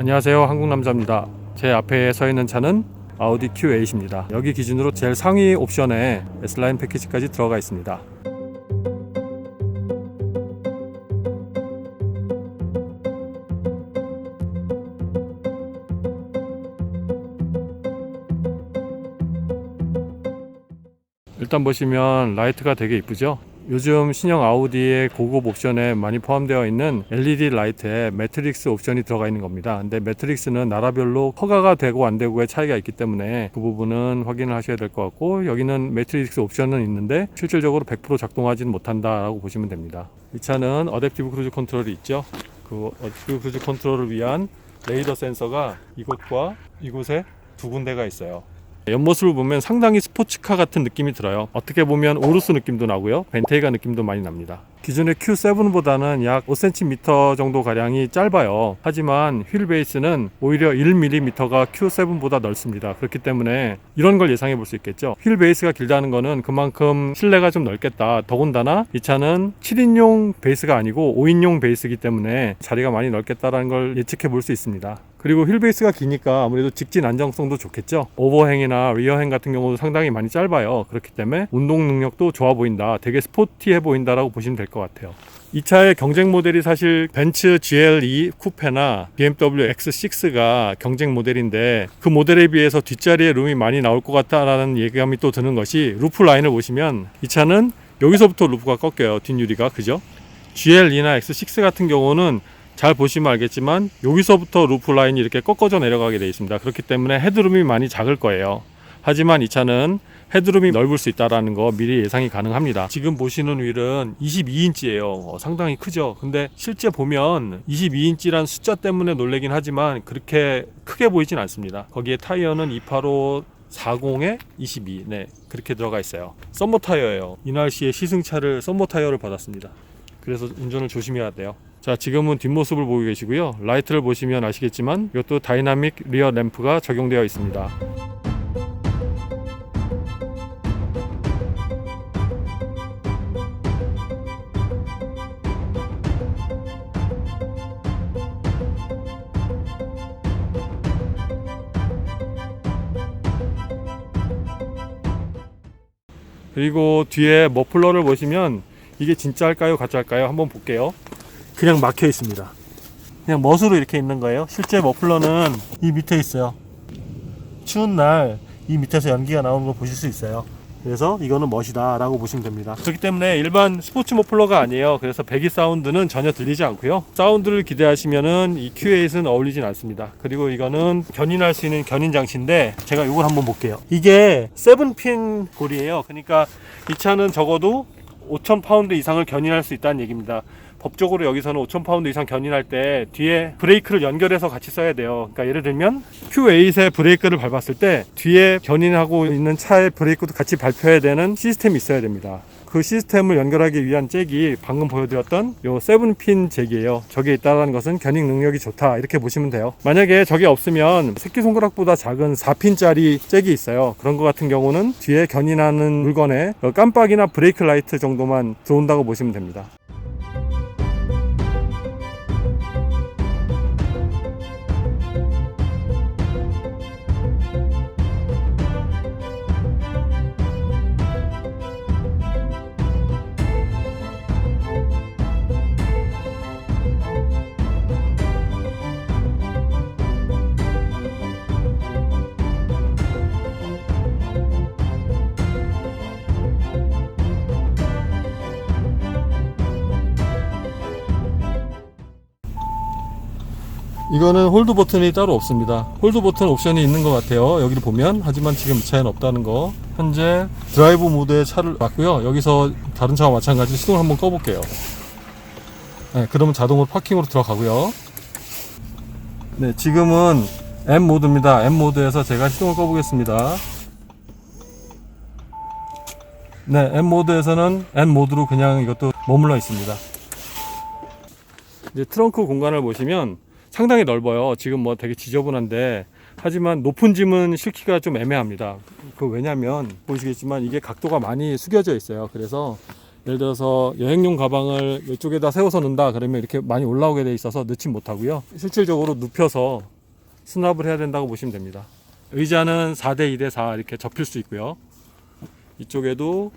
안녕하세요, 한국남자입니다. 제 앞에 서 있는 차는 아우디 Q8입니다. 여기 기준으로 제일 상위 옵션에 S라인 패키지까지 들어가 있습니다. 일단 보시면 라이트가 되게 이쁘죠? 요즘 신형 아우디의 고급 옵션에 많이 포함되어 있는 LED 라이트에 매트릭스 옵션이 들어가 있는 겁니다. 근데 매트릭스는 나라별로 허가가 되고 안 되고의 차이가 있기 때문에 그 부분은 확인을 하셔야 될 것 같고, 여기는 매트릭스 옵션은 있는데 실질적으로 100% 작동하지는 못한다라고 보시면 됩니다. 이 차는 어댑티브 크루즈 컨트롤이 있죠. 그 어댑티브 크루즈 컨트롤을 위한 레이더 센서가 이곳과 이곳에 두 군데가 있어요. 옆모습을 보면 상당히 스포츠카 같은 느낌이 들어요. 어떻게 보면 오르스 느낌도 나고요, 벤테이가 느낌도 많이 납니다. 기존의 Q7보다는 약 5cm 정도 가량이 짧아요. 하지만 휠 베이스는 오히려 1mm가 Q7보다 넓습니다. 그렇기 때문에 이런 걸 예상해 볼 수 있겠죠. 휠 베이스가 길다는 거는 그만큼 실내가 좀 넓겠다. 더군다나 이 차는 7인용 베이스가 아니고 5인용 베이스이기 때문에 자리가 많이 넓겠다라는 걸 예측해 볼 수 있습니다. 그리고 휠 베이스가 기니까 아무래도 직진 안정성도 좋겠죠. 오버행이나 리어행 같은 경우도 상당히 많이 짧아요. 그렇기 때문에 운동 능력도 좋아 보인다, 되게 스포티해 보인다라고 보시면 될 것 같아요. 이 차의 경쟁 모델이 사실 벤츠 GLE 쿠페나 BMW X6가 경쟁 모델인데, 그 모델에 비해서 뒷자리에 룸이 많이 나올 것 같다라는 예감이 또 드는 것이, 루프 라인을 보시면 이 차는 여기서부터 루프가 꺾여요, 뒷유리가. 그죠? GLE나 X6 같은 경우는 잘 보시면 알겠지만 여기서부터 루프 라인이 이렇게 꺾어져 내려가게 되어 있습니다. 그렇기 때문에 헤드룸이 많이 작을 거예요. 하지만 이 차는 헤드룸이 넓을 수 있다는 거 미리 예상이 가능합니다. 지금 보시는 휠은 22인치예요. 상당히 크죠. 근데 실제 보면 22인치란 숫자 때문에 놀라긴 하지만 그렇게 크게 보이진 않습니다. 거기에 타이어는 285 40에 22, 네, 그렇게 들어가 있어요. 썸머 타이어예요. 이 날씨에 시승차를 썸머 타이어를 받았습니다. 그래서 운전을 조심해야 돼요. 자, 지금은 뒷모습을 보고 계시고요. 라이트를 보시면 아시겠지만 이것도 다이나믹 리어 램프가 적용되어 있습니다. 그리고 뒤에 머플러를 보시면 이게 진짜일까요, 가짜일까요? 한번 볼게요. 그냥 막혀 있습니다. 그냥 멋으로 이렇게 있는 거예요. 실제 머플러는 이 밑에 있어요. 추운 날 이 밑에서 연기가 나오는 걸 보실 수 있어요. 그래서 이거는 멋이다 라고 보시면 됩니다. 그렇기 때문에 일반 스포츠 머플러가 아니에요. 그래서 배기 사운드는 전혀 들리지 않고요. 사운드를 기대하시면은 이 Q8은 어울리진 않습니다. 그리고 이거는 견인할 수 있는 견인 장치인데, 제가 이걸 한번 볼게요. 이게 7핀 골이에요. 그러니까 이 차는 적어도 5,000파운드 이상을 견인할 수 있다는 얘기입니다. 법적으로 여기서는 5,000파운드 이상 견인할 때 뒤에 브레이크를 연결해서 같이 써야 돼요. 그러니까 예를 들면 Q8의 브레이크를 밟았을 때 뒤에 견인하고 있는 차의 브레이크도 같이 밟혀야 되는 시스템이 있어야 됩니다. 그 시스템을 연결하기 위한 잭이 방금 보여드렸던 요 7핀 잭이에요. 저게 있다는 것은 견인 능력이 좋다, 이렇게 보시면 돼요. 만약에 저게 없으면 새끼손가락보다 작은 4핀짜리 잭이 있어요. 그런 것 같은 경우는 뒤에 견인하는 물건에 깜빡이나 브레이크 라이트 정도만 들어온다고 보시면 됩니다. 이거는 홀드 버튼이 따로 없습니다. 홀드 버튼 옵션이 있는 것 같아요, 여기를 보면. 하지만 지금 이 차에는 없다는 거. 현재 드라이브 모드의 차를 놨고요. 여기서 다른 차와 마찬가지로 시동을 한번 꺼볼게요. 네, 그러면 자동으로 파킹으로 들어가고요. 네, 지금은 M 모드입니다. M 모드에서 제가 시동을 꺼보겠습니다. 네, M 모드에서는 N 모드로 그냥 이것도 머물러 있습니다. 이제 트렁크 공간을 보시면 상당히 넓어요. 지금 뭐 되게 지저분한데, 하지만 높은 짐은 실기가 좀 애매합니다. 왜냐면 보시겠지만 이게 각도가 많이 숙여져 있어요. 그래서 예를 들어서 여행용 가방을 이쪽에다 세워서 넣는다 그러면 이렇게 많이 올라오게 돼 있어서 넣지 못하고요. 실질적으로 눕혀서 수납을 해야 된다고 보시면 됩니다. 의자는 4대 2대 4 이렇게 접힐 수 있고요. 이쪽에도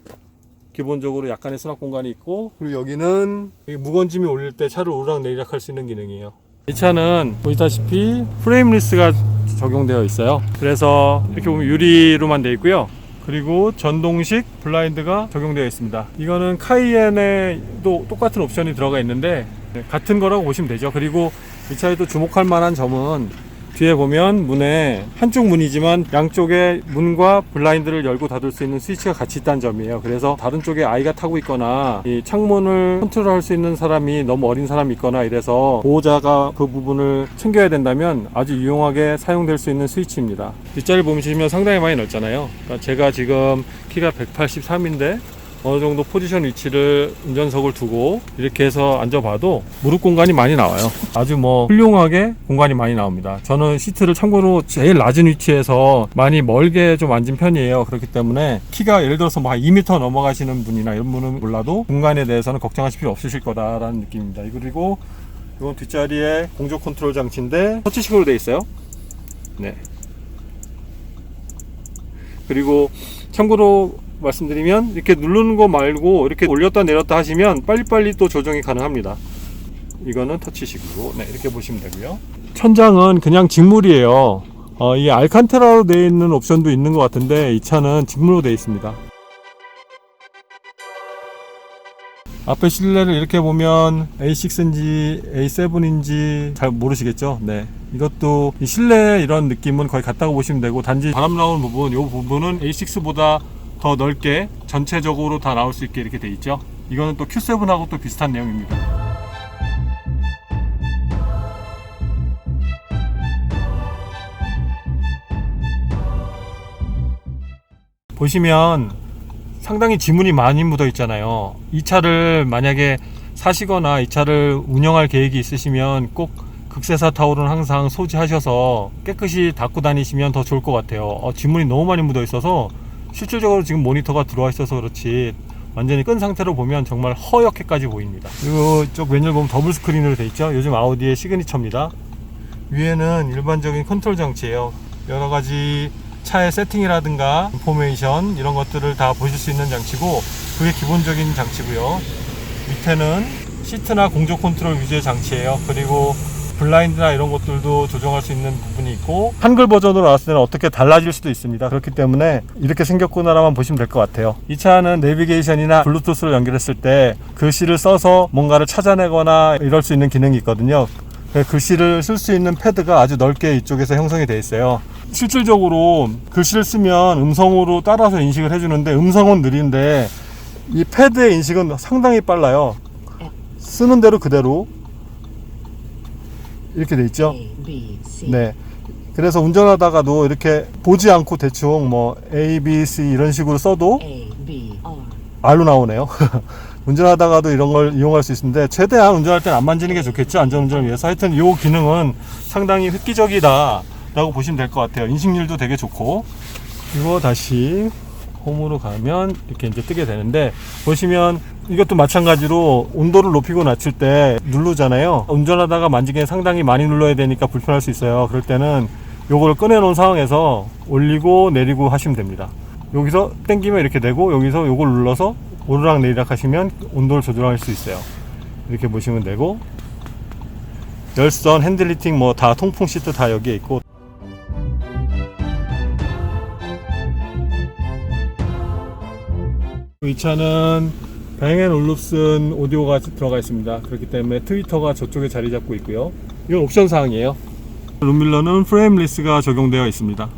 기본적으로 약간의 수납 공간이 있고, 그리고 여기는 무거운 짐이 올릴 때 차를 오르락내리락 할 수 있는 기능이에요. 이 차는 보시다시피 프레임리스가 적용되어 있어요. 그래서 이렇게 보면 유리로만 되어 있고요. 그리고 전동식 블라인드가 적용되어 있습니다. 이거는 카이엔에도 똑같은 옵션이 들어가 있는데 같은 거라고 보시면 되죠. 그리고 이 차에도 주목할 만한 점은 뒤에 보면 문에 한쪽 문이지만 양쪽에 문과 블라인드를 열고 닫을 수 있는 스위치가 같이 있다는 점이에요. 그래서 다른 쪽에 아이가 타고 있거나 이 창문을 컨트롤할 수 있는 사람이 너무 어린 사람이 있거나 이래서 보호자가 그 부분을 챙겨야 된다면 아주 유용하게 사용될 수 있는 스위치입니다. 뒷자리를 보시면 상당히 많이 넓잖아요. 그러니까 제가 지금 키가 183인데 어느 정도 포지션 위치를 운전석을 두고 이렇게 해서 앉아봐도 무릎 공간이 많이 나와요. 아주 훌륭하게 공간이 많이 나옵니다. 저는 시트를 참고로 제일 낮은 위치에서 많이 멀게 좀 앉은 편이에요. 그렇기 때문에 키가 예를 들어서 2m 넘어가시는 분이나 이런 분은 몰라도 공간에 대해서는 걱정하실 필요 없으실 거다라는 느낌입니다. 그리고 이건 뒷자리에 공조 컨트롤 장치인데 터치식으로 되어 있어요. 네. 그리고 참고로 말씀드리면 이렇게 누르는 거 말고 이렇게 올렸다 내렸다 하시면 빨리빨리 또 조정이 가능합니다. 이거는 터치식으로 이렇게 보시면 되고요. 천장은 그냥 직물이에요. 이 알칸테라로 되어 있는 옵션도 있는 것 같은데 이 차는 직물로 되어 있습니다. 앞에 실내를 이렇게 보면 A6인지 A7인지 잘 모르시겠죠? 네. 이것도 이 실내 이런 느낌은 거의 같다고 보시면 되고, 단지 바람 나오는 부분, 이 부분은 A6보다 더 넓게 전체적으로 다 나올 수 있게 이렇게 돼 있죠. 이거는 또 Q7하고 또 비슷한 내용입니다. 보시면 상당히 지문이 많이 묻어 있잖아요. 이 차를 만약에 사시거나 이 차를 운영할 계획이 있으시면 꼭 극세사 타올은 항상 소지하셔서 깨끗이 닦고 다니시면 더 좋을 것 같아요. 지문이 너무 많이 묻어 있어서 실질적으로 지금 모니터가 들어와 있어서 그렇지 완전히 끈 상태로 보면 정말 허옇게까지 보입니다. 그리고 이쪽 메뉴를 보면 더블 스크린으로 되어 있죠. 요즘 아우디의 시그니처입니다. 위에는 일반적인 컨트롤 장치예요. 여러가지 차의 세팅이라든가 인포메이션 이런 것들을 다 보실 수 있는 장치고, 그게 기본적인 장치고요. 밑에는 시트나 공조 컨트롤 위주의 장치예요. 그리고 블라인드나 이런 것들도 조정할 수 있는 부분이 있고, 한글 버전으로 나왔을 때는 어떻게 달라질 수도 있습니다. 그렇기 때문에 이렇게 생겼구나라만 보시면 될 것 같아요. 이 차는 내비게이션이나 블루투스로 연결했을 때 글씨를 써서 뭔가를 찾아내거나 이럴 수 있는 기능이 있거든요. 글씨를 쓸 수 있는 패드가 아주 넓게 이쪽에서 형성이 되어 있어요. 실질적으로 글씨를 쓰면 음성으로 따라서 인식을 해주는데 음성은 느린데 이 패드의 인식은 상당히 빨라요. 쓰는 대로 그대로 이렇게 돼 있죠. 네. 그래서 운전하다가도 이렇게 보지 않고 대충 A, B, C 이런 식으로 써도 R로 나오네요. 운전하다가도 이런 걸 이용할 수 있는데 최대한 운전할 때는 안 만지는 게 좋겠죠. 안전운전을 위해서. 하여튼 이 기능은 상당히 획기적이다 라고 보시면 될 것 같아요. 인식률도 되게 좋고. 그리고 다시 홈으로 가면 이렇게 이제 뜨게 되는데, 보시면 이것도 마찬가지로 온도를 높이고 낮출 때 누르잖아요. 운전하다가 만지기엔 상당히 많이 눌러야 되니까 불편할 수 있어요. 그럴 때는 요걸 꺼내 놓은 상황에서 올리고 내리고 하시면 됩니다. 여기서 당기면 이렇게 되고, 여기서 요걸 눌러서 오르락 내리락 하시면 온도를 조절할 수 있어요. 이렇게 보시면 되고, 열선, 핸들리팅 다 통풍 시트 다 여기에 있고, 이 차는 뱅앤올룹슨 오디오가 들어가 있습니다. 그렇기 때문에 트위터가 저쪽에 자리 잡고 있고요. 이건 옵션 사항이에요. 룸밀러는 프레임리스가 적용되어 있습니다.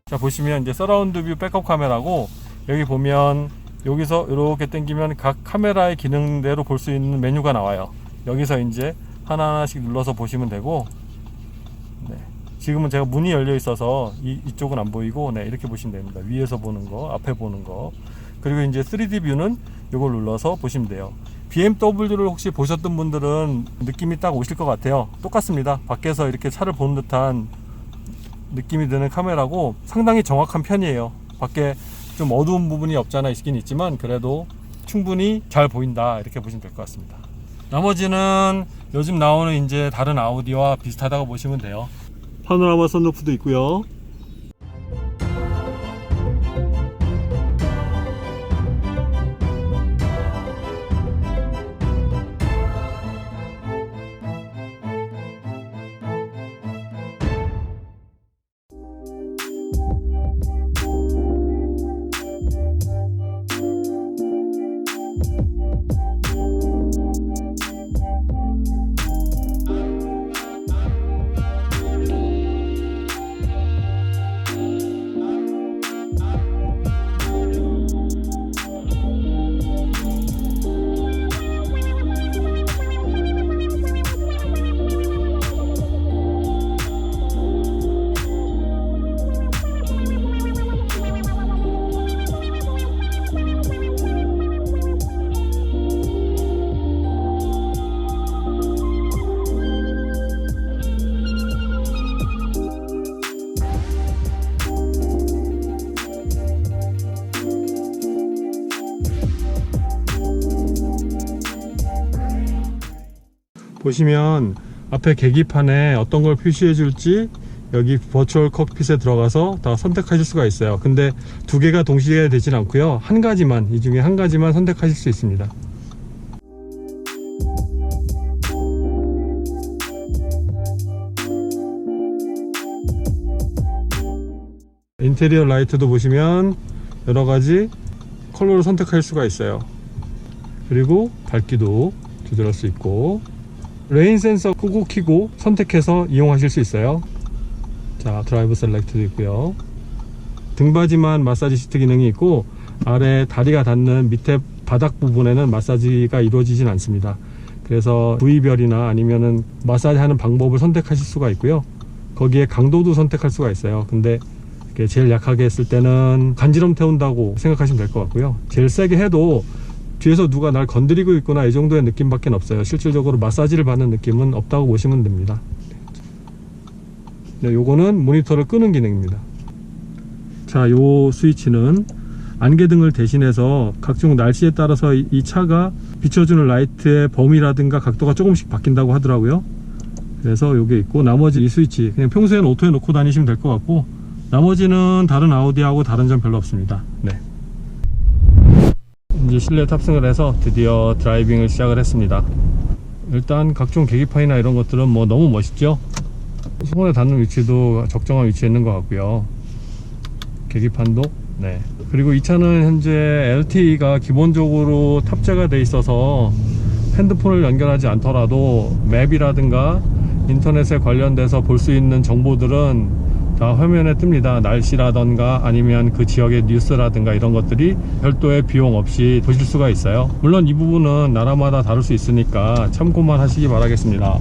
자, 보시면 이제 서라운드 뷰 백업 카메라고, 여기 보면 여기서 이렇게 당기면 각 카메라의 기능대로 볼 수 있는 메뉴가 나와요. 여기서 이제 하나하나씩 눌러서 보시면 되고, 네. 지금은 제가 문이 열려 있어서 이쪽은 안 보이고, 이렇게 보시면 됩니다. 위에서 보는 거, 앞에 보는 거. 그리고 이제 3D 뷰는 이걸 눌러서 보시면 돼요. BMW를 혹시 보셨던 분들은 느낌이 딱 오실 것 같아요. 똑같습니다. 밖에서 이렇게 차를 보는 듯한 느낌이 드는 카메라고, 상당히 정확한 편이에요. 밖에 좀 어두운 부분이 없잖아 있긴 있지만 그래도 충분히 잘 보인다 이렇게 보시면 될 것 같습니다. 나머지는 요즘 나오는 이제 다른 아우디와 비슷하다고 보시면 돼요. 파노라마 선루프도 있고요. 보시면 앞에 계기판에 어떤 걸 표시해 줄지 여기 버추얼 콕핏에 들어가서 다 선택하실 수가 있어요. 근데 두 개가 동시에 되진 않고요, 한 가지만, 이 중에 한 가지만 선택하실 수 있습니다. 인테리어 라이트도 보시면 여러가지 컬러를 선택할 수가 있어요. 그리고 밝기도 조절할 수 있고, 레인 센서 끄고 키고 선택해서 이용하실 수 있어요. 자, 드라이브 셀렉트도 있고요. 등받이만 마사지 시트 기능이 있고, 아래 다리가 닿는 밑에 바닥 부분에는 마사지가 이루어지진 않습니다. 그래서 부위별이나 아니면은 마사지 하는 방법을 선택하실 수가 있고요. 거기에 강도도 선택할 수가 있어요. 근데 제일 약하게 했을 때는 간지럼 태운다고 생각하시면 될 것 같고요. 제일 세게 해도 뒤에서 누가 날 건드리고 있구나 이 정도의 느낌밖에 없어요. 실질적으로 마사지를 받는 느낌은 없다고 보시면 됩니다. 네, 요거는 모니터를 끄는 기능입니다. 자, 요 스위치는 안개등을 대신해서 각종 날씨에 따라서 이 차가 비춰주는 라이트의 범위라든가 각도가 조금씩 바뀐다고 하더라고요. 그래서 요게 있고, 나머지 이 스위치 그냥 평소에는 오토에 놓고 다니시면 될 것 같고, 나머지는 다른 아우디하고 다른 점 별로 없습니다. 네. 이제 실내 탑승을 해서 드디어 드라이빙을 시작을 했습니다. 일단 각종 계기판이나 이런 것들은 뭐 너무 멋있죠. 손에 닿는 위치도 적정한 위치에 있는 것 같고요. 계기판도, 네. 그리고 이 차는 현재 LTE가 기본적으로 탑재가 돼 있어서 핸드폰을 연결하지 않더라도 맵이라든가 인터넷에 관련돼서 볼 수 있는 정보들은 다 화면에 뜹니다. 날씨라던가 아니면 그 지역의 뉴스라든가 이런 것들이 별도의 비용 없이 보실 수가 있어요. 물론 이 부분은 나라마다 다를 수 있으니까 참고만 하시기 바라겠습니다.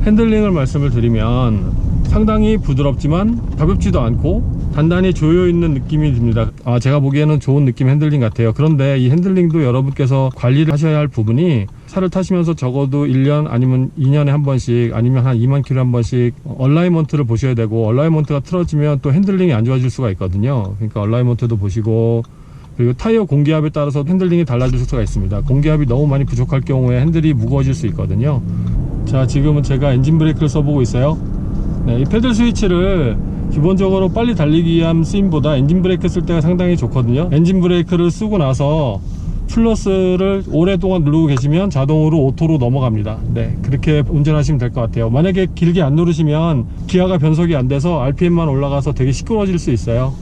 핸들링을 말씀을 드리면 상당히 부드럽지만 가볍지도 않고 단단히 조여있는 느낌이 듭니다. 제가 보기에는 좋은 느낌 핸들링 같아요. 그런데 이 핸들링도 여러분께서 관리를 하셔야 할 부분이, 차를 타시면서 적어도 1년 아니면 2년에 한 번씩 아니면 한 2만 킬로에 한 번씩 얼라이먼트를 보셔야 되고, 얼라이먼트가 틀어지면 또 핸들링이 안 좋아질 수가 있거든요. 그러니까 얼라이먼트도 보시고, 그리고 타이어 공기압에 따라서 핸들링이 달라질 수가 있습니다. 공기압이 너무 많이 부족할 경우에 핸들이 무거워질 수 있거든요. 자, 지금은 제가 엔진 브레이크를 써보고 있어요. 네, 이 패들 스위치를 기본적으로 빨리 달리기 위한 쓰임보다 엔진 브레이크 쓸 때가 상당히 좋거든요. 엔진 브레이크를 쓰고 나서 플러스를 오랫동안 누르고 계시면 자동으로 오토로 넘어갑니다. 네, 그렇게 운전하시면 될 것 같아요. 만약에 길게 안 누르시면 기아가 변속이 안 돼서 RPM만 올라가서 되게 시끄러워질 수 있어요.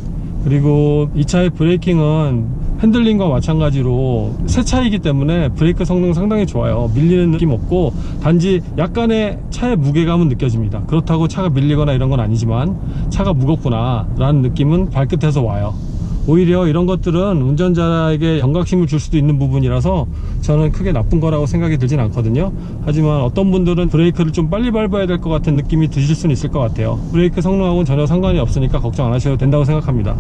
그리고 이 차의 브레이킹은 핸들링과 마찬가지로 새 차이기 때문에 브레이크 성능 상당히 좋아요. 밀리는 느낌 없고, 단지 약간의 차의 무게감은 느껴집니다. 그렇다고 차가 밀리거나 이런 건 아니지만 차가 무겁구나 라는 느낌은 발끝에서 와요. 오히려 이런 것들은 운전자에게 경각심을 줄 수도 있는 부분이라서 저는 크게 나쁜 거라고 생각이 들진 않거든요. 하지만 어떤 분들은 브레이크를 좀 빨리 밟아야 될 것 같은 느낌이 드실 수는 있을 것 같아요. 브레이크 성능하고는 전혀 상관이 없으니까 걱정 안 하셔도 된다고 생각합니다.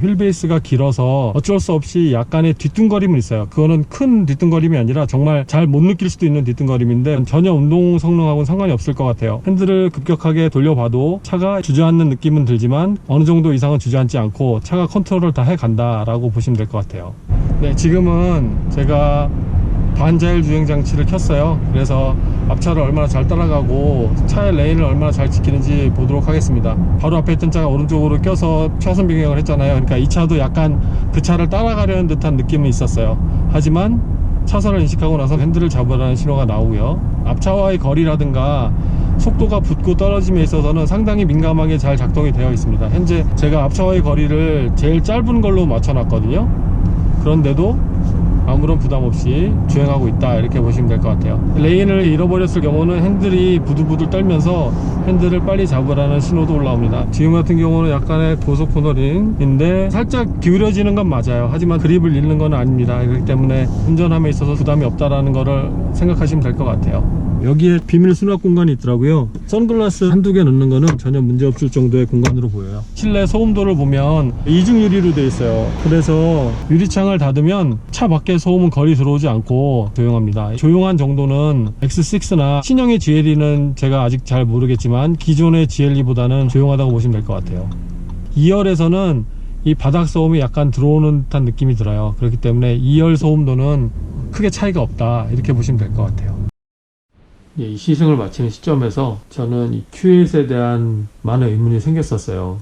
휠베이스가 길어서 어쩔 수 없이 약간의 뒤뚱거림은 있어요. 그거는 큰 뒤뚱거림이 아니라 정말 잘 못 느낄 수도 있는 뒤뚱거림인데 전혀 운동 성능하고는 상관이 없을 것 같아요. 핸들을 급격하게 돌려봐도 차가 주저앉는 느낌은 들지만 어느 정도 이상은 주저앉지 않고 차가 컨트롤을 다 다 해간다 라고 보시면 될 것 같아요. 네, 지금은 제가 반자율 주행 장치를 켰어요. 그래서 앞차를 얼마나 잘 따라가고 차의 레인을 얼마나 잘 지키는지 보도록 하겠습니다. 바로 앞에 있던 차가 오른쪽으로 껴서 차선 변경을 했잖아요. 그러니까 이 차도 약간 그 차를 따라가려는 듯한 느낌은 있었어요. 하지만 차선을 인식하고 나서 핸들을 잡으라는 신호가 나오고요. 앞차와의 거리라든가 속도가 붙고 떨어짐에 있어서는 상당히 민감하게 잘 작동이 되어 있습니다. 현재 제가 앞차와의 거리를 제일 짧은 걸로 맞춰 놨거든요. 그런데도 아무런 부담 없이 주행하고 있다, 이렇게 보시면 될 것 같아요. 레인을 잃어버렸을 경우는 핸들이 부들부들 떨면서 핸들을 빨리 잡으라는 신호도 올라옵니다. 지금 같은 경우는 약간의 고속 코너링인데 살짝 기울여지는 건 맞아요. 하지만 그립을 잃는 건 아닙니다. 그렇기 때문에 운전함에 있어서 부담이 없다라는 거를 생각하시면 될 것 같아요. 여기에 비밀 수납 공간이 있더라고요. 선글라스 한두 개 넣는 거는 전혀 문제 없을 정도의 공간으로 보여요. 실내 소음도를 보면 이중 유리로 되어 있어요. 그래서 유리창을 닫으면 차 밖에 소음은 거리 들어오지 않고 조용합니다. 조용한 정도는 X6나 신형의 GLE는 제가 아직 잘 모르겠지만 기존의 GLE보다는 조용하다고 보시면 될 것 같아요. 2열에서는 이 바닥 소음이 약간 들어오는 듯한 느낌이 들어요. 그렇기 때문에 2열 소음도는 크게 차이가 없다, 이렇게 보시면 될 것 같아요. 이 시승을 마치는 시점에서 저는 이 Q8에 대한 많은 의문이 생겼었어요.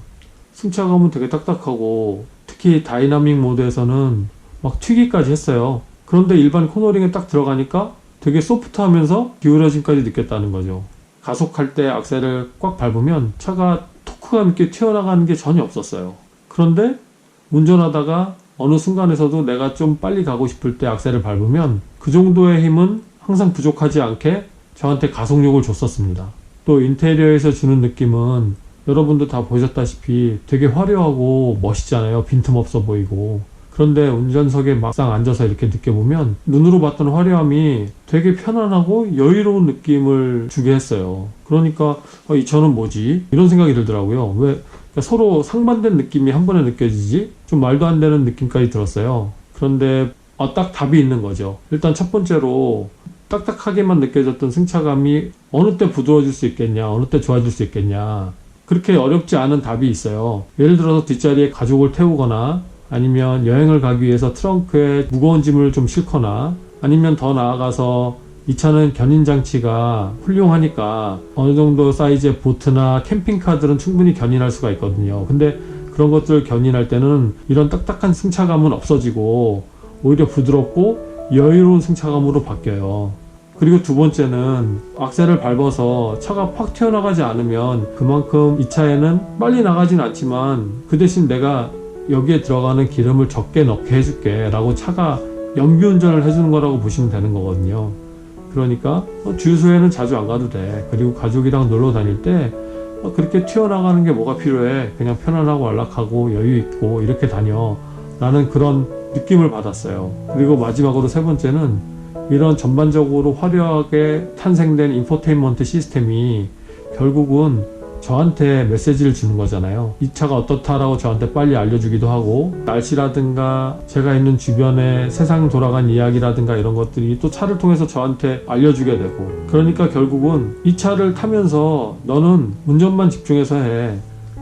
승차감은 되게 딱딱하고 특히 다이나믹 모드에서는 막 튀기까지 했어요. 그런데 일반 코너링에 딱 들어가니까 되게 소프트하면서 기울어짐까지 느꼈다는 거죠. 가속할 때 악셀을 꽉 밟으면 차가 토크감 있게 튀어나가는 게 전혀 없었어요. 그런데 운전하다가 어느 순간에서도 내가 좀 빨리 가고 싶을 때 악셀을 밟으면 그 정도의 힘은 항상 부족하지 않게 저한테 가속력을 줬었습니다. 또 인테리어에서 주는 느낌은 여러분도 다 보셨다시피 되게 화려하고 멋있잖아요. 빈틈없어 보이고. 그런데 운전석에 막상 앉아서 이렇게 느껴보면 눈으로 봤던 화려함이 되게 편안하고 여유로운 느낌을 주게 했어요. 그러니까 이 차는 뭐지? 이런 생각이 들더라고요. 왜 그러니까 서로 상반된 느낌이 한 번에 느껴지지? 좀 말도 안 되는 느낌까지 들었어요. 그런데 딱 답이 있는 거죠. 일단 첫 번째로 딱딱하게만 느껴졌던 승차감이 어느 때 부드러워질 수 있겠냐, 어느 때 좋아질 수 있겠냐, 그렇게 어렵지 않은 답이 있어요. 예를 들어서 뒷자리에 가족을 태우거나 아니면 여행을 가기 위해서 트렁크에 무거운 짐을 좀 싣거나 아니면 더 나아가서 이 차는 견인장치가 훌륭하니까 어느 정도 사이즈의 보트나 캠핑카들은 충분히 견인할 수가 있거든요. 근데 그런 것들을 견인할 때는 이런 딱딱한 승차감은 없어지고 오히려 부드럽고 여유로운 승차감으로 바뀌어요. 그리고 두 번째는 악셀을 밟아서 차가 팍 튀어나가지 않으면 그만큼 이 차에는 빨리 나가진 않지만 그 대신 내가 여기에 들어가는 기름을 적게 넣게 해줄게 라고 차가 연비운전을 해주는 거라고 보시면 되는 거거든요. 그러니까 주유소에는 자주 안 가도 돼. 그리고 가족이랑 놀러 다닐 때 그렇게 튀어나가는 게 뭐가 필요해. 그냥 편안하고 안락하고 여유 있고 이렇게 다녀 라는 그런 느낌을 받았어요. 그리고 마지막으로 세 번째는 이런 전반적으로 화려하게 탄생된 인포테인먼트 시스템이 결국은 저한테 메시지를 주는 거잖아요. 이 차가 어떻다라고 저한테 빨리 알려주기도 하고 날씨라든가 제가 있는 주변에 세상 돌아간 이야기라든가 이런 것들이 또 차를 통해서 저한테 알려주게 되고, 그러니까 결국은 이 차를 타면서 너는 운전만 집중해서 해.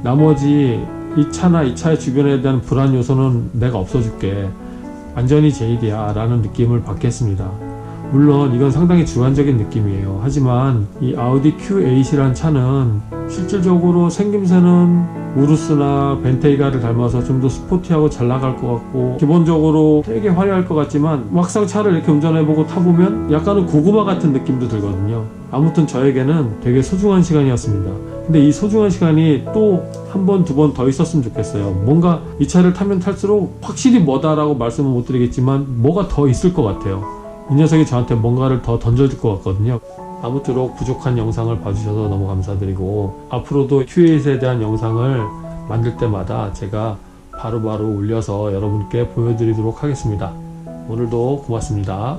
나머지 이 차나 이 차의 주변에 대한 불안 요소는 내가 없어줄게. 안전이 제일이야 라는 느낌을 받겠습니다. 물론 이건 상당히 주관적인 느낌이에요. 하지만 이 아우디 Q8이란 차는 실질적으로 생김새는 우루스나 벤테이가를 닮아서 좀 더 스포티하고 잘 나갈 것 같고 기본적으로 되게 화려할 것 같지만 막상 차를 이렇게 운전해보고 타보면 약간은 고구마 같은 느낌도 들거든요. 아무튼 저에게는 되게 소중한 시간이었습니다. 근데 이 소중한 시간이 또 한 번, 두 번 더 있었으면 좋겠어요. 뭔가 이 차를 타면 탈수록 확실히 뭐다라고 말씀은 못 드리겠지만 뭐가 더 있을 것 같아요. 이 녀석이 저한테 뭔가를 더 던져줄 것 같거든요. 아무쪼록 부족한 영상을 봐주셔서 너무 감사드리고 앞으로도 Q8에 대한 영상을 만들 때마다 제가 바로바로 올려서 여러분께 보여드리도록 하겠습니다. 오늘도 고맙습니다.